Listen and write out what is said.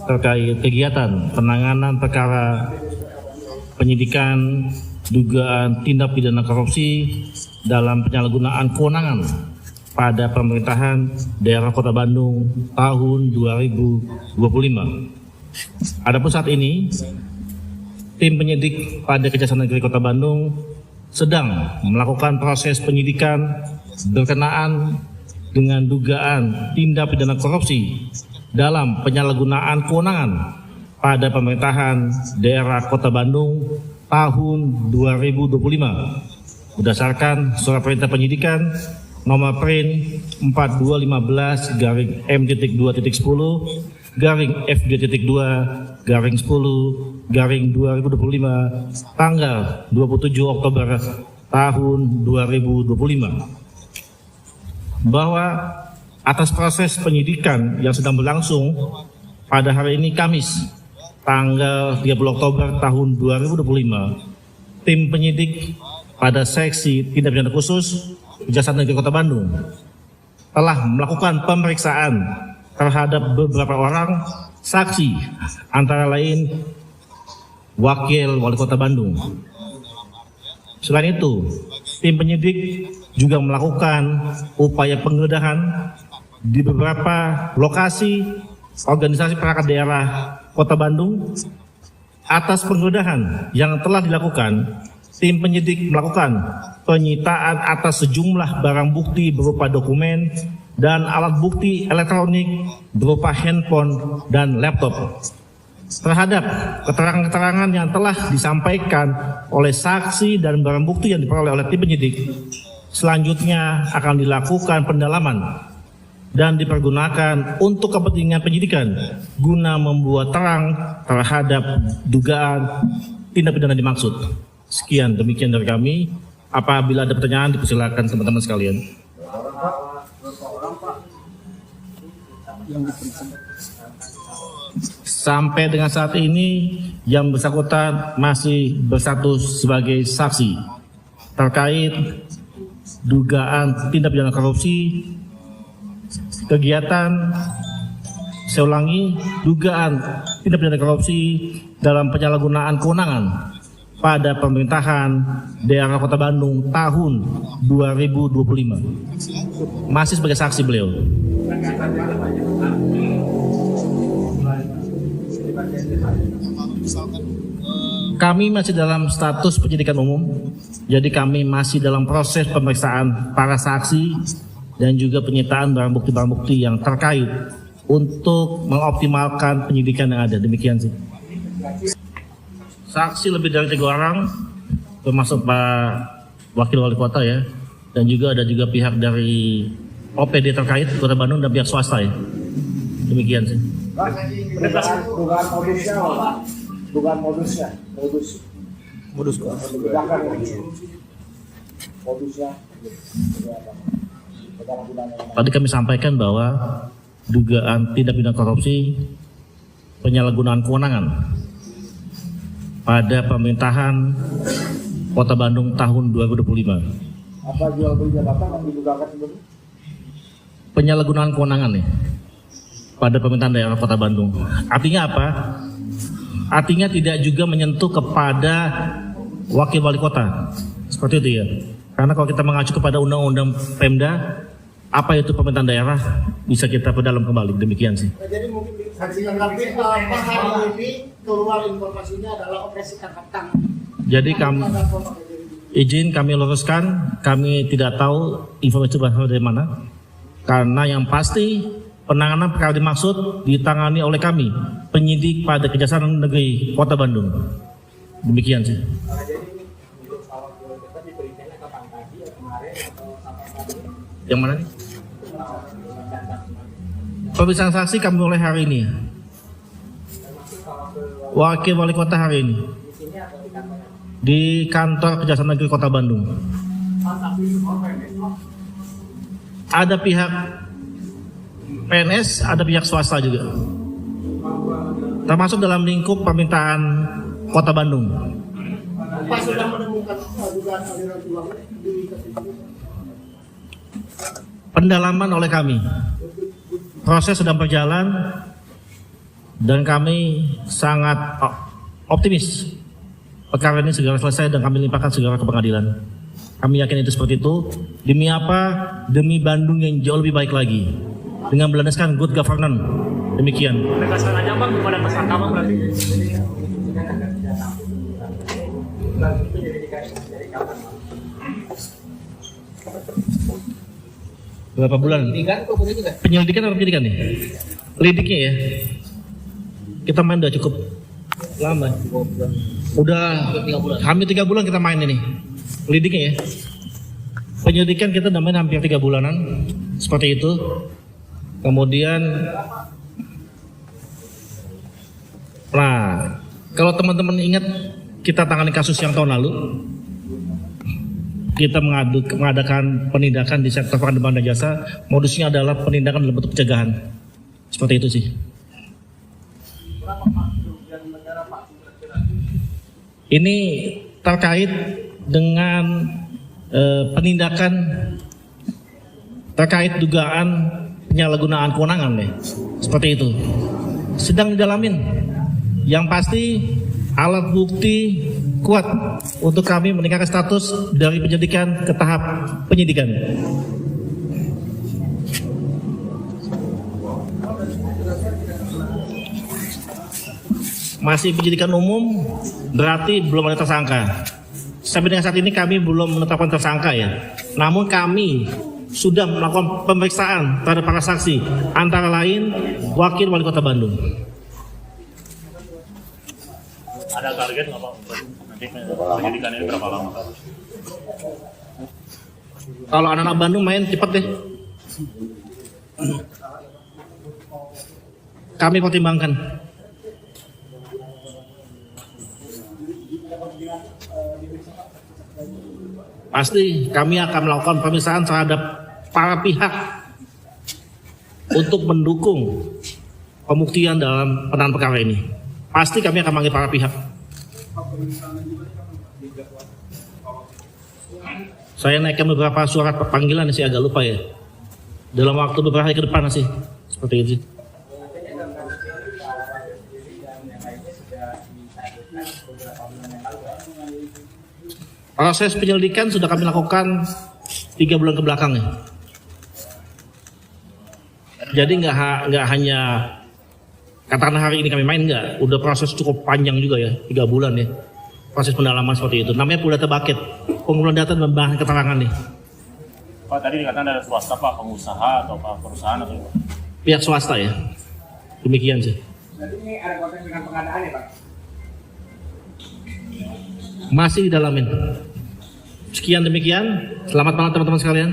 terkait kegiatan penanganan perkara penyidikan dugaan tindak pidana korupsi dalam penyalahgunaan kewenangan pada pemerintahan daerah Kota Bandung tahun 2025. Adapun saat ini, tim penyidik pada Kejaksaan Negeri Kota Bandung sedang melakukan proses penyidikan berkenaan dengan dugaan tindak pidana korupsi dalam penyalahgunaan kewenangan pada pemerintahan daerah Kota Bandung tahun 2025 berdasarkan surat perintah penyidikan nomor print 4215-F2.10-F2.10/2025 tanggal 27 Oktober tahun 2025 bahwa atas proses penyidikan yang sedang berlangsung pada hari ini Kamis tanggal 30 Oktober tahun 2025, tim penyidik pada seksi tindak pidana khusus Kejaksaan Negeri Kota Bandung telah melakukan pemeriksaan terhadap beberapa orang saksi, antara lain Wakil Wali Kota Bandung. Selain itu, tim penyidik juga melakukan upaya penggeledahan di beberapa lokasi organisasi perangkat daerah Kota Bandung. Atas penggeledahan yang telah dilakukan, tim penyidik melakukan penyitaan atas sejumlah barang bukti berupa dokumen dan alat bukti elektronik berupa handphone dan laptop. Terhadap keterangan-keterangan yang telah disampaikan oleh saksi dan barang bukti yang diperoleh oleh tim penyidik, selanjutnya akan dilakukan pendalaman dan dipergunakan untuk kepentingan penyidikan guna membuat terang terhadap dugaan tindak pidana dimaksud. Sekian, demikian dari kami. Apabila ada pertanyaan, dipersilakan teman-teman sekalian. Sampai dengan saat ini, yang bersangkutan masih berstatus sebagai saksi terkait dugaan tindak pidana korupsi, kegiatan, saya ulangi, dugaan tindak pidana korupsi dalam penyalahgunaan kewenangan pada pemerintahan daerah Kota Bandung tahun 2025. Masih sebagai saksi beliau. Kami masih dalam status penyidikan umum, jadi kami masih dalam proses pemeriksaan para saksi dan juga penyitaan barang bukti yang terkait untuk mengoptimalkan penyidikan yang ada. Demikian sih. Saksi lebih dari 3 orang, termasuk Pak Wakil Wali Kota ya, dan juga ada pihak dari OPD terkait Kota Bandung dan pihak swasta ya. Demikian sih. Tadi kami sampaikan bahwa dugaan tindak pidana korupsi penyalahgunaan kewenangan pada pemerintahan Kota Bandung tahun 2025. Apa jual beli jabatan yang didugakan sebelumnya? Penyalahgunaan kewenangan nih pada pemerintahan daerah Kota Bandung. Artinya apa? Artinya tidak juga menyentuh kepada Wakil Wali Kota. Seperti itu ya. Karena kalau kita mengacu kepada Undang-Undang Pemda, apa itu pemerintahan daerah, bisa kita perdalam kembali. Demikian sih. Jadi mungkin saksikan, tapi hari ini keluar informasinya adalah operasi tangkap tangan. Jadi izin kami luruskan, kami tidak tahu informasi berasal dari mana. Karena yang pasti penanganan perkara dimaksud ditangani oleh kami, penyidik pada Kejaksaan Negeri Kota Bandung. Demikian sih. Yang mana nih? Pemeriksaan saksi kami mulai hari ini. Wakil Wali Kota hari ini di kantor Kejaksaan Negeri Kota Bandung. Ada pihak PNS, ada pihak swasta juga, termasuk dalam lingkup pemerintahan Kota Bandung. Pak sudah menemukan dugaan aliran uang di Pendalaman oleh kami, proses sedang berjalan dan kami sangat optimis perkara ini segera selesai dan kami limpahkan segera ke pengadilan. Kami yakin itu seperti itu. Demi apa? Demi Bandung yang jauh lebih baik lagi. Dengan berlandaskan good governance. Demikian. Menegaskan aja Bang kepada tersangka Bang berarti. Berapa bulan? Penyelidikan atau penyidikan nih? Lidiknya ya. Kita main udah cukup lama. Udah hampir 3 bulan kita main ini. Lidiknya ya. Penyelidikan kita udah main hampir 3 bulanan. Seperti itu. Kemudian kalau teman-teman ingat kita tangani kasus yang tahun lalu. Kita mengadakan penindakan di sektor barang dan jasa, modusnya adalah penindakan dalam bentuk pencegahan. Seperti itu sih. Ini terkait dengan penindakan terkait dugaan penyalahgunaan kewenangan deh. Seperti itu. Sedang didalamin. Yang pasti alat bukti kuat untuk kami meningkatkan status dari penyelidikan ke tahap penyidikan. Masih penyidikan umum, berarti belum ada tersangka. Sampai dengan saat ini kami belum menetapkan tersangka ya. Namun kami sudah melakukan pemeriksaan terhadap para saksi, antara lain Wakil Wali Kota Bandung. Ada target nggak Pak? Nanti penyidikan ini berapa lama? Kalau anak-anak Bandung main cepat deh. Kami pertimbangkan. Pasti kami akan melakukan pemeriksaan terhadap para pihak untuk mendukung pembuktian dalam penanganan perkara ini. Pasti kami akan manggil para pihak. Saya naikkan beberapa surat panggilan sih, agak lupa ya. Dalam waktu beberapa hari ke depan sih. Seperti itu. Proses penyelidikan sudah kami lakukan 3 bulan ke belakang ya. Jadi nggak hanya katakan hari ini kami main, enggak, udah proses cukup panjang juga ya, 3 bulan ya, proses pendalaman seperti itu. Namanya Polda Bucket, pengumpulan data dan bahan keterangan nih. Pak tadi dikatakan ada swasta Pak, pengusaha atau Pak perusahaan atau apa? Pihak swasta ya, demikian sih. Jadi ini ada konten dengan pengadaan ya Pak? Masih didalamin. Sekian demikian, selamat malam teman-teman sekalian.